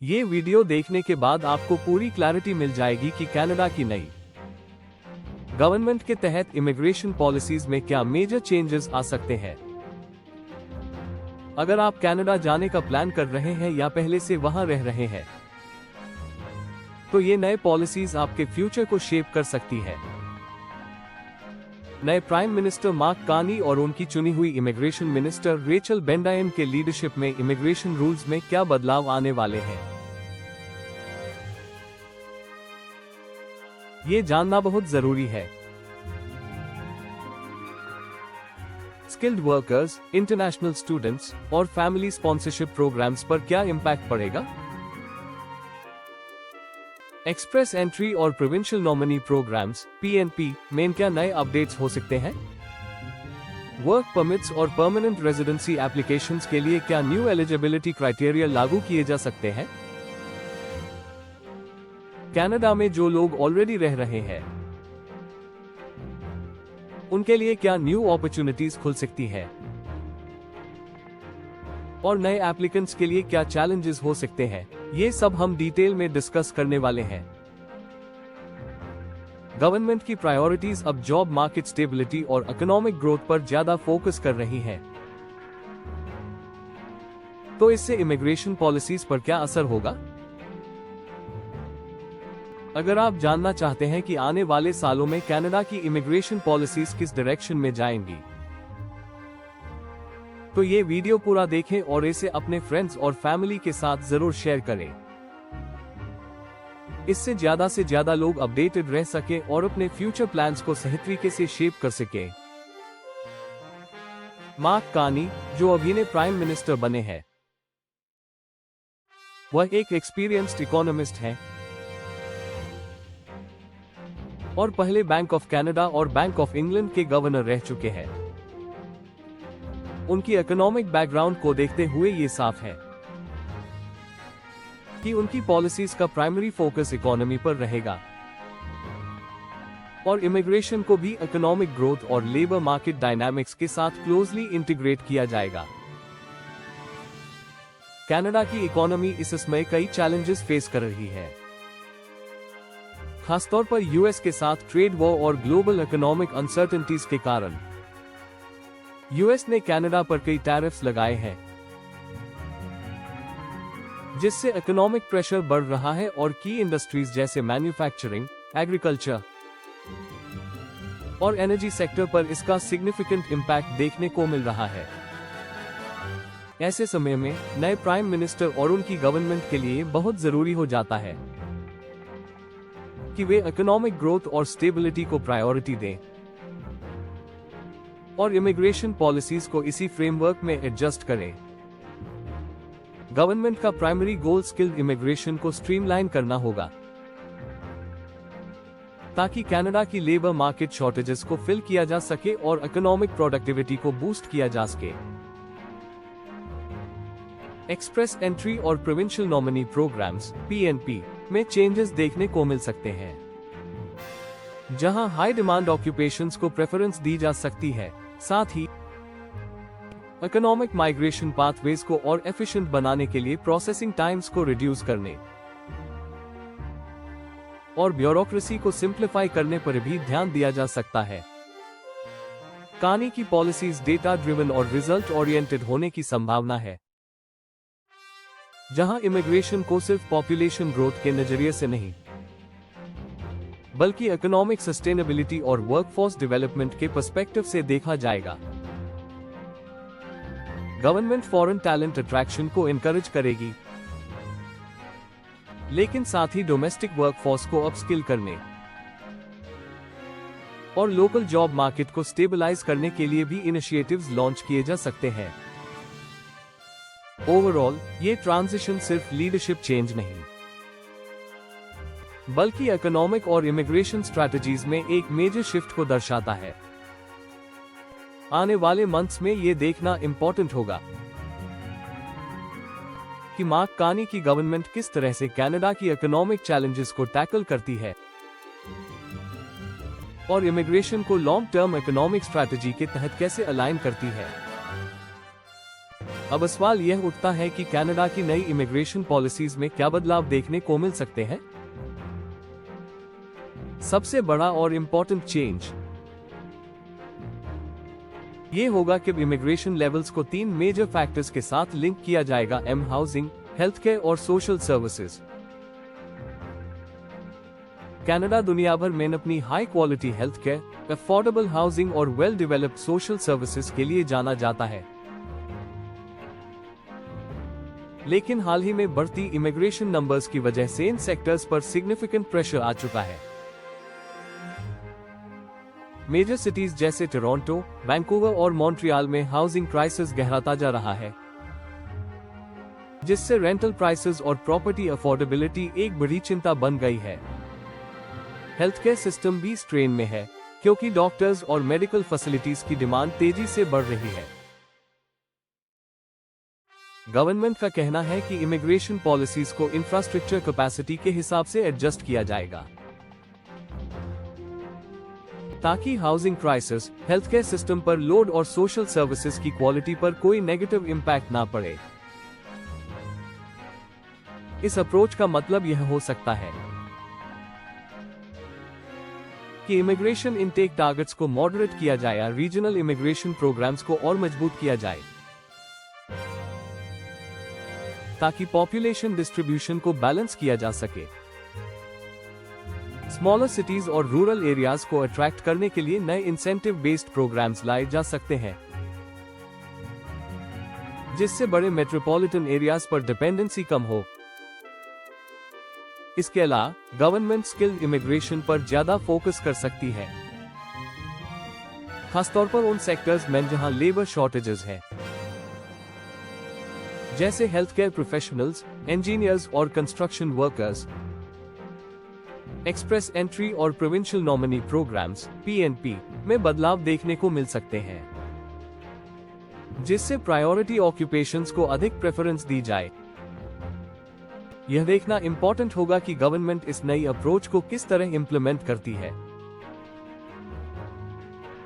ये वीडियो देखने के बाद आपको पूरी क्लैरिटी मिल जाएगी कि कनाडा की नई गवर्नमेंट के तहत इमिग्रेशन पॉलिसीज में क्या मेजर चेंजेस आ सकते हैं। अगर आप कनाडा जाने का प्लान कर रहे हैं या पहले से वहां रह रहे हैं, तो ये नए पॉलिसीज आपके फ्यूचर को शेप कर सकती है। नए प्राइम मिनिस्टर मार्क कार्नी और उनकी चुनी हुई इमिग्रेशन मिनिस्टर रेचल बेंडायन के लीडरशिप में इमिग्रेशन रूल्स में क्या बदलाव आने वाले हैं, ये जानना बहुत जरूरी है। स्किल्ड वर्कर्स, इंटरनेशनल स्टूडेंट्स और फैमिली स्पॉन्सरशिप प्रोग्राम्स पर क्या इंपैक्ट पड़ेगा। एक्सप्रेस एंट्री और प्रोविंशियल नॉमिनी प्रोग्राम्स (PNP) में क्या नए अपडेट्स हो सकते हैं। वर्क परमिट्स और परमानेंट रेजिडेंसी एप्लीकेशंस के लिए क्या न्यू एलिजिबिलिटी क्राइटेरिया लागू किए जा सकते हैं। कनाडा में जो लोग ऑलरेडी रह रहे हैं, उनके लिए क्या न्यू अपॉर्चुनिटीज खुल सकती है, और नए एप्लीकेंट्स के लिए क्या चैलेंजेस हो सकते हैं, ये सब हम डिटेल में डिस्कस करने वाले हैं। गवर्नमेंट की प्रायोरिटीज अब जॉब मार्केट स्टेबिलिटी और इकोनॉमिक ग्रोथ पर ज्यादा फोकस कर रही हैं। तो इससे इमिग्रेशन पॉलिसीज पर क्या असर होगा। अगर आप जानना चाहते हैं कि आने वाले सालों में कनाडा की इमिग्रेशन पॉलिसीज किस डायरेक्शन में जाएंगी, तो ये वीडियो पूरा देखें और इसे अपने फ्रेंड्स और फैमिली के साथ जरूर शेयर करें। इससे ज्यादा लोग अपडेटेड रह सकें और अपने फ्यूचर प्लान्स को सही तरीके से शेप कर सकें। मार्क कार्नी, जो अभी ने प्राइम मिनिस्टर बने हैं, वह एक एक्सपीरियंस्ड इकोनॉमिस्ट हैं और पहले बैंक ऑफ कनाडा और बैंक ऑफ इंग्लैंड के गवर्नर रह चुके हैं। उनकी इकोनॉमिक बैकग्राउंड को देखते हुए ये साफ है कि उनकी पॉलिसीज का प्राइमरी फोकस इकोनॉमी पर रहेगा और इमिग्रेशन को भी इकोनॉमिक ग्रोथ और लेबर मार्केट डायनामिक्स के साथ क्लोजली इंटीग्रेट किया जाएगा। कनाडा की इकोनॉमी इस समय कई चैलेंजेस फेस कर रही है, खासतौर पर यूएस के साथ ट्रेड वॉर और ग्लोबल इकोनॉमिक अनसर्टेनिटीज के कारण। यूएस ने कनाडा पर कई टैरिफ्स लगाए हैं, जिससे इकोनॉमिक प्रेशर बढ़ रहा है और की इंडस्ट्रीज जैसे मैन्युफैक्चरिंग, एग्रीकल्चर और एनर्जी सेक्टर पर इसका सिग्निफिकेंट इंपैक्ट देखने को मिल रहा है। ऐसे समय में नए प्राइम मिनिस्टर और उनकी गवर्नमेंट के लिए बहुत जरूरी हो जाता है कि वे इकोनॉमिक ग्रोथ और स्टेबिलिटी को प्रायोरिटी दें और इमिग्रेशन पॉलिसीज को इसी फ्रेमवर्क में एडजस्ट करें। गवर्नमेंट का प्राइमरी गोल स्किल्ड इमिग्रेशन को स्ट्रीमलाइन करना होगा, ताकि कनाडा की लेबर मार्केट शॉर्टेजेस को फिल किया जा सके और इकोनॉमिक प्रोडक्टिविटी को बूस्ट किया जा सके। एक्सप्रेस एंट्री और प्रोविंशियल नॉमिनी प्रोग्राम्स (PNP) में चेंजेस देखने को मिल सकते हैं, जहां हाई डिमांड ऑक्यूपेशंस को प्रेफरेंस दी जा सकती है। साथ ही इकोनॉमिक माइग्रेशन पाथवेज को और एफिशिएंट बनाने के लिए प्रोसेसिंग टाइम्स को रिड्यूस करने और ब्यूरोक्रेसी को सिंप्लीफाई करने पर भी ध्यान दिया जा सकता है। कार्नी की पॉलिसीज डेटा ड्रिवन और रिजल्ट ओरिएंटेड होने की संभावना है, जहां इमिग्रेशन को सिर्फ पॉपुलेशन ग्रोथ के नजरिए से नहीं, बल्कि इकोनॉमिक सस्टेनेबिलिटी और वर्कफोर्स डेवलपमेंट के पर्सपेक्टिव से देखा जाएगा। गवर्नमेंट फॉरेन टैलेंट अट्रैक्शन को एनकरेज करेगी, लेकिन साथ ही डोमेस्टिक वर्कफोर्स को अपस्किल करने और लोकल जॉब मार्केट को स्टेबलाइज करने के लिए भी इनिशिएटिव्स लॉन्च किए जा सकते हैं। ओवरऑल, ये ट्रांजिशन सिर्फ लीडरशिप चेंज नहीं, बल्कि इकोनॉमिक और इमिग्रेशन स्ट्रैटेजीज में एक मेजर शिफ्ट को दर्शाता है। आने वाले मंथ्स में ये देखना इंपॉर्टेंट होगा कि मार्क कार्नी की गवर्नमेंट किस तरह से कनाडा की इकोनॉमिक चैलेंजेस को टैकल करती है और इमिग्रेशन को लॉन्ग टर्म इकोनॉमिक स्ट्रैटेजी के तहत कैसे अलाइन करती है। अब सवाल यह उठता है कि कनाडा की नई इमिग्रेशन पॉलिसीज में क्या बदलाव देखने को मिल सकते हैं। सबसे बड़ा और इम्पोर्टेंट चेंज ये होगा कि इमिग्रेशन लेवल्स को 3 मेजर फैक्टर्स के साथ लिंक किया जाएगा: हाउसिंग, हेल्थ केयर और सोशल सर्विसेज। कनाडा दुनिया भर में अपनी high quality health care, affordable housing और वेल डेवलप्ड सोशल सर्विसेज के लिए जाना जाता है। लेकिन हाल ही में बढ़ती इमिग्रेशन नंबर्स की वजह से इन सेक्टर्स पर सिग्निफिकेंट प्रेशर आ चुका है। मेजर सिटीज जैसे टोरंटो, वैंकूवर और मॉन्ट्रियल में हाउसिंग क्राइसिस गहराता जा रहा है, जिससे रेंटल प्राइसेस और प्रॉपर्टी अफोर्डेबिलिटी एक बड़ी चिंता बन गई है। हेल्थ केयर सिस्टम भी स्ट्रेन में है, क्योंकि डॉक्टर्स और मेडिकल फैसिलिटीज की डिमांड तेजी से बढ़ रही है। गवर्नमेंट का कहना है कि इमिग्रेशन पॉलिसीज को इंफ्रास्ट्रक्चर कैपेसिटी के हिसाब से एडजस्ट किया जाएगा, ताकि housing crisis, health care system पर लोड और सोशल सर्विसेज की क्वालिटी पर कोई नेगेटिव इम्पैक्ट ना पड़े। इस अप्रोच का मतलब यह हो सकता है कि इमिग्रेशन इनटेक टारगेट्स को मॉडरेट किया जाए या रीजनल इमिग्रेशन प्रोग्राम्स को और मजबूत किया जाए, ताकि पॉपुलेशन डिस्ट्रीब्यूशन को बैलेंस किया जा सके। स्मॉलर सिटीज और रूरल एरियाज को अट्रैक्ट करने के लिए नए इंसेंटिव बेस्ड प्रोग्राम्स लाए जा सकते हैं, जिससे बड़े मेट्रोपॉलिटन एरियाज पर डिपेंडेंसी कम हो। इसके अलावा गवर्नमेंट स्किल्ड इमिग्रेशन पर ज्यादा फोकस कर सकती है, खासतौर पर उन सेक्टर्स में जहां लेबर शॉर्टेजेस है, जैसे हेल्थ केयर प्रोफेशनल्स, इंजीनियर्स और कंस्ट्रक्शन वर्कर्स। एक्सप्रेस एंट्री और प्रोविंशियल नॉमिनी प्रोग्राम्स (PNP) में बदलाव देखने को मिल सकते हैं, जिससे प्रायोरिटी ऑक्यूपेशंस को अधिक प्रेफरेंस दी जाए। यह देखना इंपॉर्टेंट होगा कि गवर्नमेंट इस नई अप्रोच को किस तरह इंप्लीमेंट करती है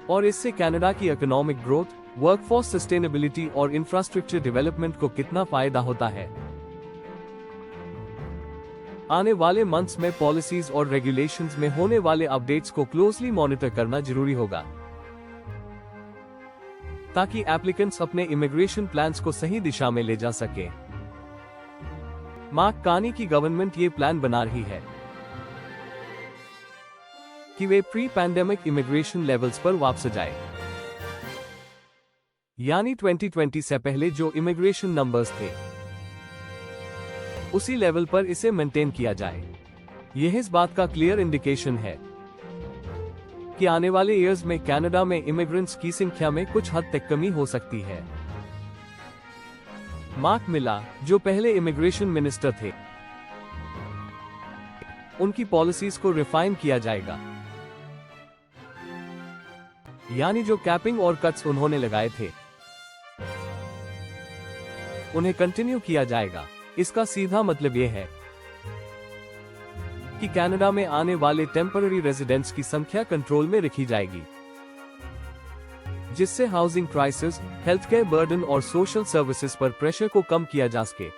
और इससे कनाडा की इकोनॉमिक ग्रोथ, वर्कफोर्स सस्टेनेबिलिटी और इंफ्रास्ट्रक्चर डेवलपमेंट को कितना फायदा होता है। आने वाले मंथ्स में पॉलिसीज और रेगुलेशंस में होने वाले अपडेट्स को क्लोजली मॉनिटर करना जरूरी होगा, ताकि एप्लीकेंट्स अपने इमिग्रेशन प्लान्स को सही दिशा में ले जा सके। मार्क कार्नी की गवर्नमेंट ये प्लान बना रही है कि वे प्री पैंडेमिक इमिग्रेशन लेवल्स पर वापस जाए, यानी 2020 से पहले जो इमिग्रेशन नंबर्स थे उसी लेवल पर इसे मेंटेन किया जाए। यह इस बात का क्लियर इंडिकेशन है कि आने वाले ईयर्स में कनाडा में इमिग्रेंट्स की संख्या में कुछ हद तक कमी हो सकती है। मार्क मिला, जो पहले इमिग्रेशन मिनिस्टर थे, उनकी पॉलिसीज को रिफाइन किया जाएगा, यानी जो कैपिंग और कट्स उन्होंने लगाए थे उन्हें कंटिन्यू किया जाएगा। इसका सीधा मतलब यह है कि कनाडा में आने वाले टेम्पररी रेजिडेंट्स की संख्या कंट्रोल में रखी जाएगी, जिससे housing crisis, health care burden और सोशल सर्विसेज पर प्रेशर को कम किया जा सके।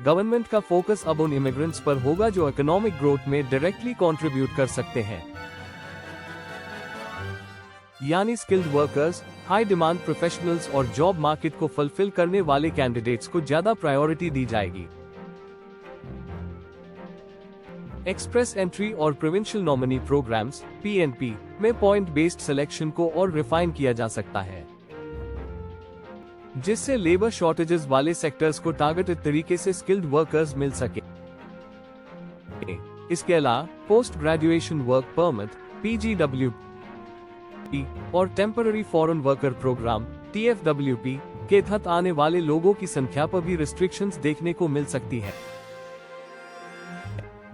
गवर्नमेंट का फोकस अब उन इमिग्रेंट्स पर होगा जो इकोनॉमिक ग्रोथ में डायरेक्टली कंट्रीब्यूट कर सकते हैं, यानी skilled workers, high demand professionals और जॉब मार्केट को फुलफिल करने वाले कैंडिडेट्स को ज्यादा प्रायोरिटी दी जाएगी। एक्सप्रेस एंट्री और प्रोविंशियल नॉमिनी प्रोग्राम्स (PNP) में पॉइंट बेस्ड सिलेक्शन को और रिफाइन किया जा सकता है, जिससे लेबर शॉर्टेजेस वाले सेक्टर्स को टारगेटेड तरीके से स्किल्ड वर्कर्स मिल सके। इसके अलावा post graduation work permit (PGWP) और temporary foreign worker programme (TFWP) के तहत आने वाले लोगों की संख्या पर भी रिस्ट्रिक्शंस देखने को मिल सकती है।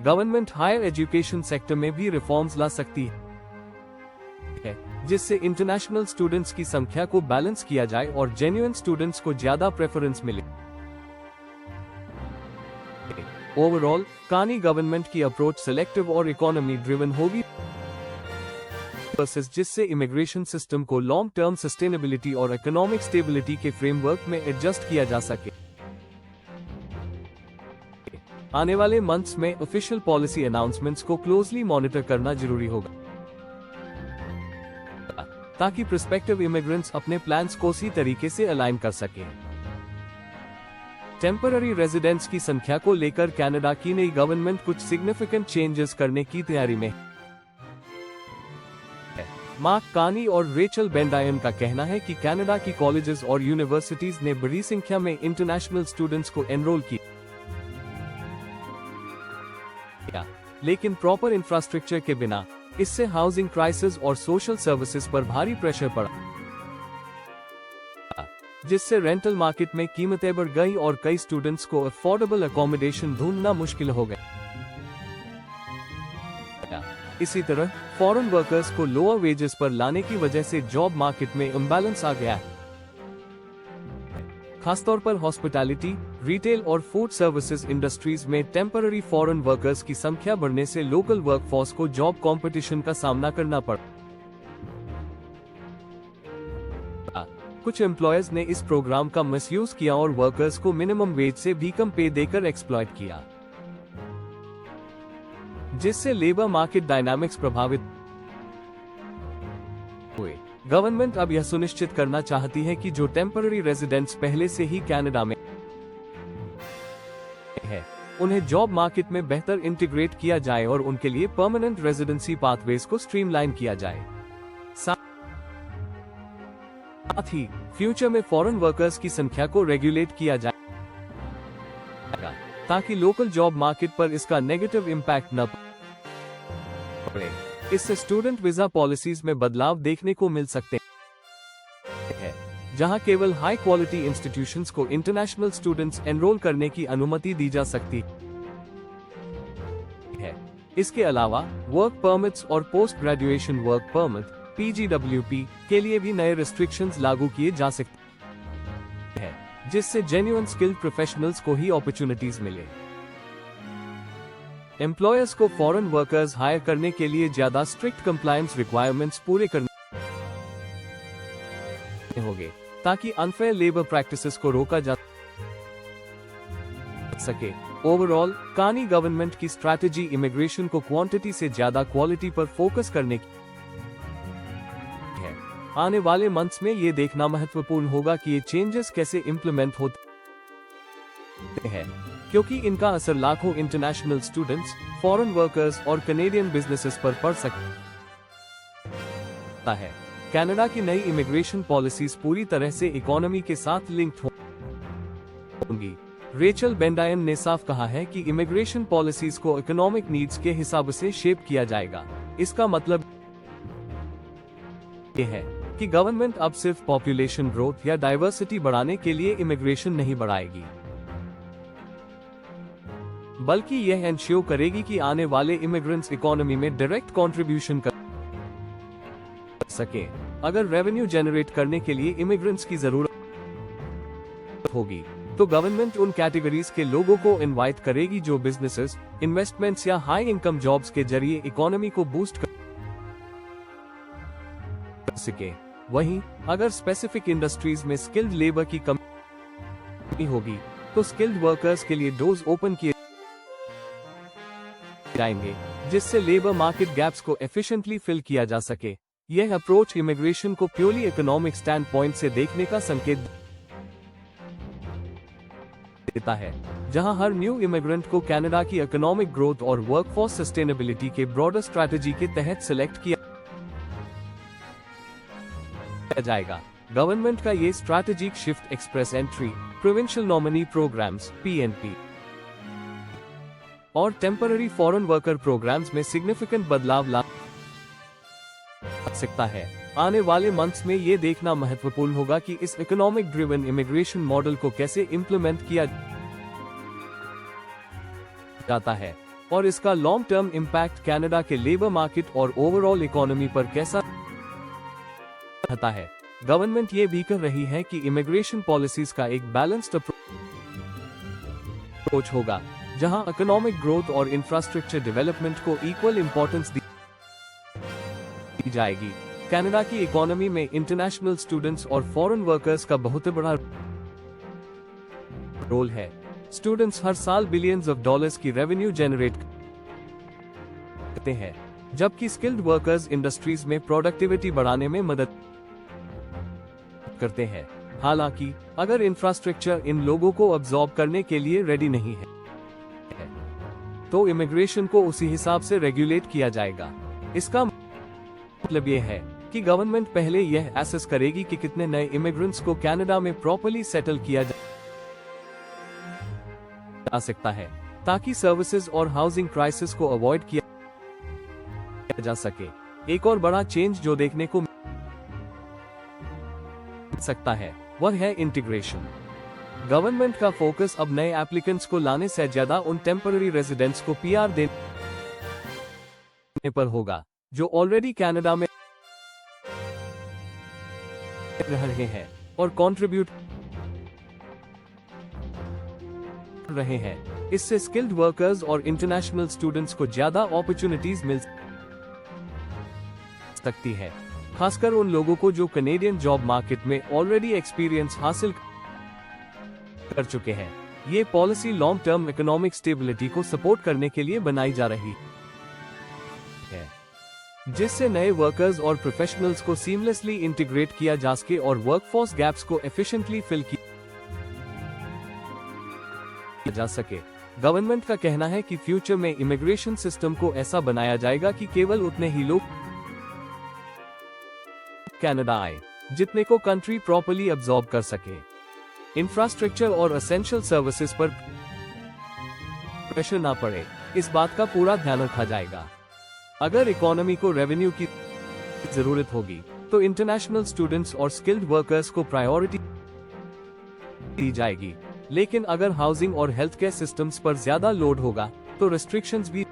गवर्नमेंट हायर एजुकेशन सेक्टर में भी रिफॉर्म्स ला सकती है, जिससे इंटरनेशनल स्टूडेंट्स की संख्या को बैलेंस किया जाए और जेन्युइन स्टूडेंट्स को ज्यादा प्रेफरेंस मिले। ओवरऑल कार्नी गवर्नमेंट की अप्रोच सिलेक्टिव और इकोनॉमी ड्रिवन होगी, प्रोसेस जिससे इमिग्रेशन सिस्टम को लॉन्ग टर्म सस्टेनेबिलिटी और इकोनॉमिक स्टेबिलिटी के फ्रेमवर्क में एडजस्ट किया जा सके। आने वाले मंथ्स में ऑफिशियल पॉलिसी अनाउंसमेंट्स को क्लोजली मॉनिटर करना जरूरी होगा ताकि प्रोस्पेक्टिव इमिग्रेंट्स अपने प्लान्स को उसी तरीके से अलाइन कर सकें। टेम्पररी रेजिडेंट्स की संख्या को लेकर कनाडा की नई गवर्नमेंट कुछ सिग्निफिकेंट चेंजेस करने की तैयारी में है। मार्क कार्नी और रेचल बेंडायन का कहना है कि कनाडा की कॉलेजेस और यूनिवर्सिटीज ने बड़ी संख्या में इंटरनेशनल स्टूडेंट्स को एनरोल किया, लेकिन प्रॉपर इंफ्रास्ट्रक्चर के बिना इससे हाउसिंग क्राइसिस और सोशल सर्विसेज पर भारी प्रेशर पड़ा, जिससे रेंटल मार्केट में कीमतें बढ़ गई और कई स्टूडेंट्स को अफोर्डेबल अकोमोडेशन ढूंढना मुश्किल हो गया। इसी तरह फॉरेन वर्कर्स को लोअर वेजेस पर लाने की वजह से जॉब मार्केट में इम्बैलेंस आ गया है। खासतौर पर हॉस्पिटैलिटी, रिटेल और फूड सर्विसेज इंडस्ट्रीज में टेम्पररी फॉरेन वर्कर्स की संख्या बढ़ने से लोकल वर्कफोर्स को जॉब कंपटीशन का सामना करना पड़ा। कुछ एम्प्लॉयर्स ने इस प्रोग्राम का मिसयूज किया और वर्कर्स को मिनिमम वेज से भी कम पे देकर एक्सप्लॉइट किया, जिससे लेबर मार्केट डायनामिक्स प्रभावित हुए। गवर्नमेंट अब यह सुनिश्चित करना चाहती है कि जो टेम्पररी रेजिडेंट्स पहले से ही कनाडा में है, उन्हें जॉब मार्केट में बेहतर इंटीग्रेट किया जाए और उनके लिए परमानेंट रेजिडेंसी पाथवेज को स्ट्रीमलाइन किया जाए। साथ ही फ्यूचर में फॉरेन वर्कर्स की संख्या को रेगुलेट किया जाएगा ताकि लोकल जॉब मार्केट पर इसका नेगेटिव इम्पैक्ट न पड़े। इससे स्टूडेंट वीजा पॉलिसीज में बदलाव देखने को मिल सकते हैं, जहां केवल हाई क्वालिटी इंस्टीट्यूशंस को इंटरनेशनल स्टूडेंट्स एनरोल करने की अनुमति दी जा सकती है। इसके अलावा वर्क परमिट्स और post graduation work permit (PGWP) के लिए भी नए रिस्ट्रिक्शंस लागू किए जा सकते हैं, जिससे जेन्युइन स्किल्ड प्रोफेशनल्स को ही अपॉर्चुनिटीज मिले। एम्प्लॉयर्स को फॉरेन वर्कर्स हायर करने के लिए ज्यादा स्ट्रिक्ट कंप्लायंस रिक्वायरमेंट्स पूरे करने होंगे ताकि अनफेयर लेबर प्रैक्टिसेस को रोका जा सके। ओवरऑल कार्नी गवर्नमेंट की स्ट्रैटेजी इमिग्रेशन को क्वांटिटी से ज्यादा क्वालिटी पर फोकस करने की है। आने वाले मंथ्स में ये देखना महत्वपूर्ण होगा कि ये चेंजेस कैसे इंप्लीमेंट होते हैं, क्योंकि इनका असर लाखों इंटरनेशनल स्टूडेंट्स, फॉरेन वर्कर्स और कनेडियन बिजनेसेस पर पड़ सकता है। कनाडा की नई इमिग्रेशन पॉलिसीज पूरी तरह से इकोनॉमी के साथ लिंक्ड होंगी। रेचल बेंडायन ने साफ कहा है कि इमिग्रेशन पॉलिसीज को इकोनॉमिक नीड्स के हिसाब से शेप किया जाएगा। इसका मतलब ये है कि गवर्नमेंट अब सिर्फ पॉपुलेशन ग्रोथ या डाइवर्सिटी बढ़ाने के लिए इमिग्रेशन नहीं बढ़ाएगी, बल्कि यह एंश्योर करेगी कि आने वाले इमिग्रेंट्स इकोनॉमी में डायरेक्ट कंट्रीब्यूशन कर सके। अगर रेवेन्यू जनरेट करने के लिए इमिग्रेंट्स की जरूरत होगी, तो गवर्नमेंट उन कैटेगरीज के लोगों को इनवाइट करेगी जो बिजनेसेस, इन्वेस्टमेंट्स या हाई इनकम जॉब्स के जरिए इकोनॉमी को बूस्ट कर सके। वहीं अगर स्पेसिफिक इंडस्ट्रीज में स्किल्ड लेबर की कमी होगी, तो स्किल्ड वर्कर्स के लिए डोर्स ओपन किए जाएंगे, जिससे लेबर मार्केट गैप्स को एफिशिएंटली फिल किया जा सके। यह अप्रोच इमिग्रेशन को प्योरली इकोनॉमिक स्टैंड पॉइंट से देखने का संकेत देता है, जहां हर न्यू इमिग्रेंट को कनाडा की इकोनॉमिक ग्रोथ और वर्कफोर्स सस्टेनेबिलिटी के ब्रॉडर स्ट्रैटेजी के तहत सिलेक्ट किया जाएगा। गवर्नमेंट का ये strategic shift express entry, provincial nominee programs (PNP) और टेम्पररी फॉरेन वर्कर प्रोग्राम्स में सिग्निफिकेंट बदलाव ला सकता है। आने वाले मंथ्स में ये देखना महत्वपूर्ण होगा कि इस इकोनॉमिक ड्रिवन इमिग्रेशन मॉडल को कैसे इंप्लीमेंट किया जाता है और इसका लॉन्ग टर्म इम्पैक्ट कनाडा के लेबर मार्केट और ओवरऑल इकोनॉमी पर कैसा रहता है। गवर्नमेंट ये भी कर रही है कि इमिग्रेशन पॉलिसीज का एक बैलेंस्ड अप्रोच होगा, जहां इकोनॉमिक ग्रोथ और इंफ्रास्ट्रक्चर डेवलपमेंट को इक्वल इंपॉर्टेंस दी जाएगी। कनाडा की इकोनॉमी में इंटरनेशनल स्टूडेंट्स और फॉरेन वर्कर्स का बहुत बड़ा रोल है। स्टूडेंट्स हर साल बिलियंस ऑफ डॉलर्स की रेवेन्यू जनरेट करते हैं, जबकि स्किल्ड वर्कर्स इंडस्ट्रीज में प्रोडक्टिविटी बढ़ाने में मदद करते हैं। हालांकि अगर इंफ्रास्ट्रक्चर इन लोगों को अब्सॉर्ब करने के लिए रेडी नहीं है, तो इमिग्रेशन को उसी हिसाब से रेगुलेट किया जाएगा। इसका मतलब यह है कि गवर्नमेंट पहले यह एसेस करेगी कि कितने नए इमिग्रेंट्स को कनाडा में प्रॉपर्ली सेटल किया जा सकता है, ताकि सर्विसेज और हाउसिंग क्राइसिस को अवॉइड किया जा सके। एक और बड़ा चेंज जो देखने को मिल सकता है वह है इंटीग्रेशन। गवर्नमेंट का फोकस अब नए एप्लीकेंट्स को लाने से ज्यादा उन टेम्पररी रेजिडेंट्स को पीआर देने पर होगा, जो ऑलरेडी कनाडा में रह रहे हैं और कंट्रीब्यूट कर रहे हैं। इससे स्किल्ड वर्कर्स और इंटरनेशनल स्टूडेंट्स को ज्यादा अपॉर्चुनिटीज मिल सकती है, खासकर उन लोगों को जो कनेडियन जॉब मार्केट में ऑलरेडी एक्सपीरियंस हासिल कर चुके हैं। ये policy long term economic stability को सपोर्ट करने के लिए बनाई जा रही है, जिससे नए वर्कर्स और प्रोफेशनल्स को सीमलेसली इंटीग्रेट किया जा सके और वर्कफोर्स गैप्स को एफिशिएंटली फिल किया जा सके। गवर्नमेंट का कहना है कि फ्यूचर में इमिग्रेशन सिस्टम को ऐसा बनाया जाएगा कि केवल उतने ही लोग कनाडा आए जितने को कंट्री प्रॉपर्ली अब्सॉर्ब कर सके। इंफ्रास्ट्रक्चर और एसेंशियल सर्विसेज पर प्रेशर ना पड़े, इस बात का पूरा ध्यान रखा जाएगा। अगर इकोनॉमी को रेवेन्यू की जरूरत होगी तो इंटरनेशनल स्टूडेंट्स और स्किल्ड वर्कर्स को प्रायोरिटी दी जाएगी, लेकिन अगर हाउसिंग और हेल्थ केयर सिस्टम्स पर ज्यादा लोड होगा तो रेस्ट्रिक्शंस भी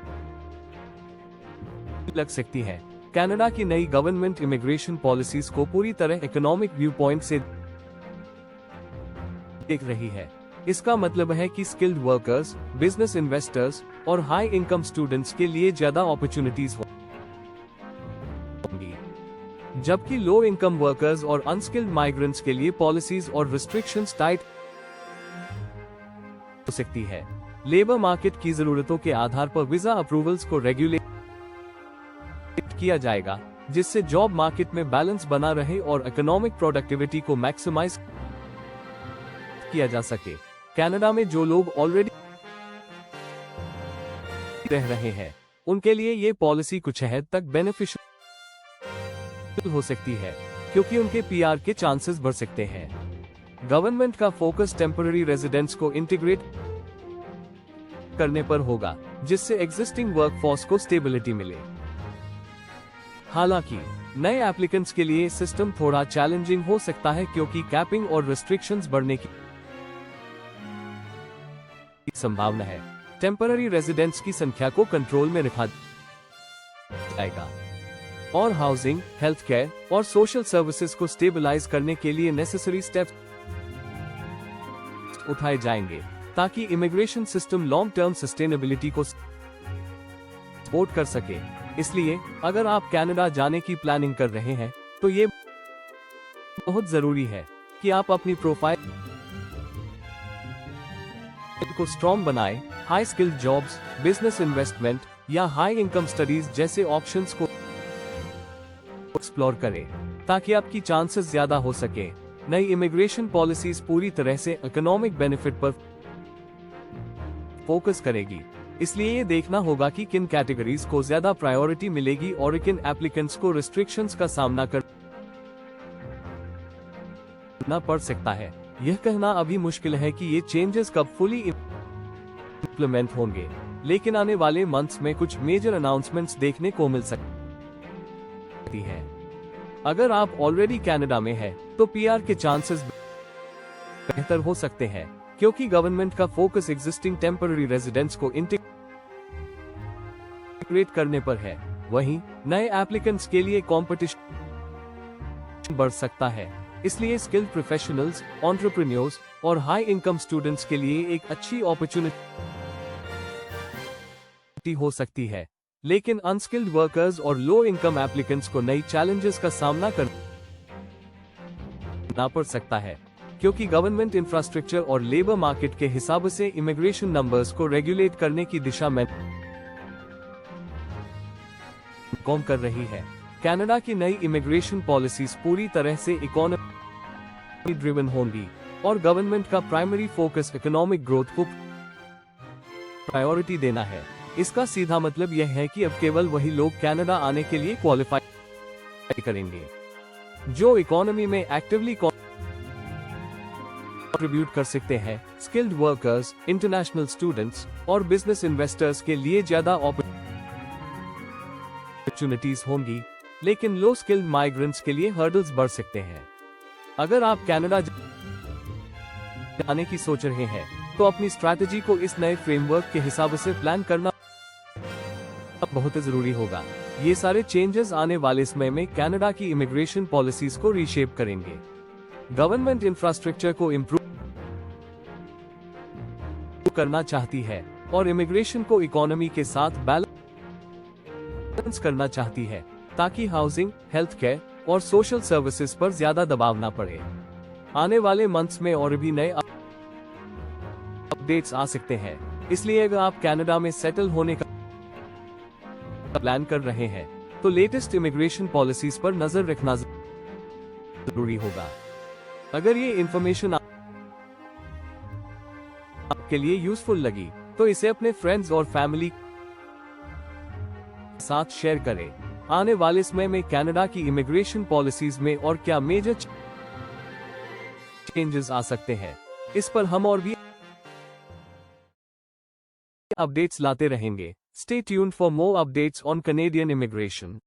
लग सकती है। कनाडा की नई गवर्नमेंट इमिग्रेशन पॉलिसीज को पूरी तरह इकोनॉमिक व्यू पॉइंट से देख रही है। इसका मतलब है कि स्किल्ड वर्कर्स, बिजनेस इन्वेस्टर्स और हाई इनकम स्टूडेंट्स के लिए ज्यादा अपॉर्चुनिटीज होंगी, जबकि लो इनकम वर्कर्स और अनस्किल्ड माइग्रेंट्स के लिए पॉलिसीज और रिस्ट्रिक्शंस टाइट हो सकती है। लेबर मार्केट की जरूरतों के आधार पर वीजा अप्रूवल्स को रेगुलेट किया जाएगा, जिससे जॉब मार्केट में बैलेंस बना रहे और इकोनॉमिक प्रोडक्टिविटी को मैक्सिमाइज किया जा सके। कनाडा में जो लोग ऑलरेडी रह रहे हैं, उनके लिए ये पॉलिसी कुछ हद तक बेनिफिशियल हो सकती है, क्योंकि उनके पीआर के चांसेस बढ़ सकते हैं। गवर्नमेंट का फोकस टेम्पररी रेजिडेंट्स को इंटीग्रेट करने पर होगा, जिससे एग्जिस्टिंग वर्कफोर्स को स्टेबिलिटी मिले। हालांकि नए एप्लीकेंट्स के लिए सिस्टम थोड़ा चैलेंजिंग हो सकता है, क्योंकि कैपिंग और रिस्ट्रिक्शंस बढ़ने की संभावना है। टेम्पररी रेजिडेंट्स की संख्या को कंट्रोल में रखा जाएगा और हाउसिंग, हेल्थ केयर और सोशल सर्विसेज को स्टेबलाइज करने के लिए नेसेसरी स्टेप्स उठाए जाएंगे, ताकि immigration system long term sustainability को सपोर्ट कर सके। इसलिए अगर आप कनाडा जाने की प्लानिंग कर रहे हैं, तो ये बहुत जरूरी है कि आप अपनी प्रोफाइल को स्ट्रॉन्ग बनाएं, high skilled jobs, business investment या हाई इनकम स्टडीज जैसे ऑप्शंस को एक्सप्लोर करें, ताकि आपकी चांसेस ज्यादा हो सके। नई इमिग्रेशन पॉलिसीज पूरी तरह से इकोनॉमिक बेनिफिट पर फोकस करेगी, इसलिए ये देखना होगा कि किन कैटेगरीज को ज्यादा प्रायोरिटी मिलेगी और किन एप्लीकेंट्स को रिस्ट्रिक्शंस का सामना करना पड़ सकता है। यह कहना अभी मुश्किल है कि ये चेंजेस कब फुली इंप्लीमेंट होंगे, लेकिन आने वाले मंथ्स में कुछ मेजर अनाउंसमेंट्स देखने को मिल सकती है। अगर आप ऑलरेडी कनाडा में हैं, तो पीआर के चांसेस बेहतर हो सकते हैं, क्योंकि गवर्नमेंट का फोकस एग्जिस्टिंग टेम्पररी रेजिडेंट्स को इंटीग्रेट करने पर है। वहीं नए एप्लीकेंट्स के लिए कंपटीशन बढ़ सकता है, इसलिए स्किल्ड प्रोफेशनल्स, एंटरप्रेन्योर्स और हाई इनकम स्टूडेंट्स के लिए एक अच्छी अपॉर्चुनिटी हो सकती है। लेकिन अनस्किल्ड वर्कर्स और लो इनकम एप्लीकेंट्स को नई चैलेंजेस का सामना करना पड़ सकता है, क्योंकि गवर्नमेंट इंफ्रास्ट्रक्चर और लेबर मार्केट के हिसाब से इमिग्रेशन नंबर्स को रेगुलेट करने की दिशा में काम कर रही है। कनाडा की नई इमिग्रेशन पॉलिसीज पूरी तरह से इकोनॉमी ड्रिवन होंगी और गवर्नमेंट का प्राइमरी फोकस इकोनॉमिक ग्रोथ को प्रायोरिटी देना है। इसका सीधा मतलब यह है कि अब केवल वही लोग कनाडा आने के लिए क्वालिफाई करेंगे जो इकोनॉमी में एक्टिवली कंट्रीब्यूट कर सकते हैं। स्किल्ड वर्कर्स, इंटरनेशनल स्टूडेंट्स और बिजनेस इन्वेस्टर्स के लिए ज्यादा अपॉर्चुनिटीज होंगी, लेकिन लो स्किल्ड माइग्रेंट्स के लिए हर्डल्स बढ़ सकते हैं। अगर आप कनाडा जाने की सोच रहे हैं तो अपनी स्ट्रैटेजी को इस नए फ्रेमवर्क के हिसाब से प्लान करना बहुत जरूरी होगा। ये सारे चेंजेस आने वाले समय में कनाडा की इमिग्रेशन पॉलिसीज को रीशेप करेंगे। गवर्नमेंट इंफ्रास्ट्रक्चर को इम्प्रूव करना चाहती है और इमिग्रेशन को इकोनॉमी के साथ बैलेंस करना चाहती है, ताकि हाउसिंग, हेल्थ केयर और सोशल सर्विसेज पर ज्यादा दबाव न पड़े। आने वाले मंथ्स में और भी नए अपडेट्स आ सकते हैं, इसलिए अगर आप कनाडा में सेटल होने का प्लान कर रहे हैं तो लेटेस्ट इमिग्रेशन पॉलिसीज पर नजर रखना जरूरी होगा। अगर ये इंफॉर्मेशन आपके लिए यूजफुल लगी तो इसे अपने फ्रेंड्स और फैमिली के साथ शेयर करें। आने वाले समय में कनाडा की इमिग्रेशन पॉलिसीज में और क्या मेजर चेंजेस आ सकते हैं, इस पर हम और भी अपडेट्स लाते रहेंगे। Stay tuned for more updates on Canadian immigration.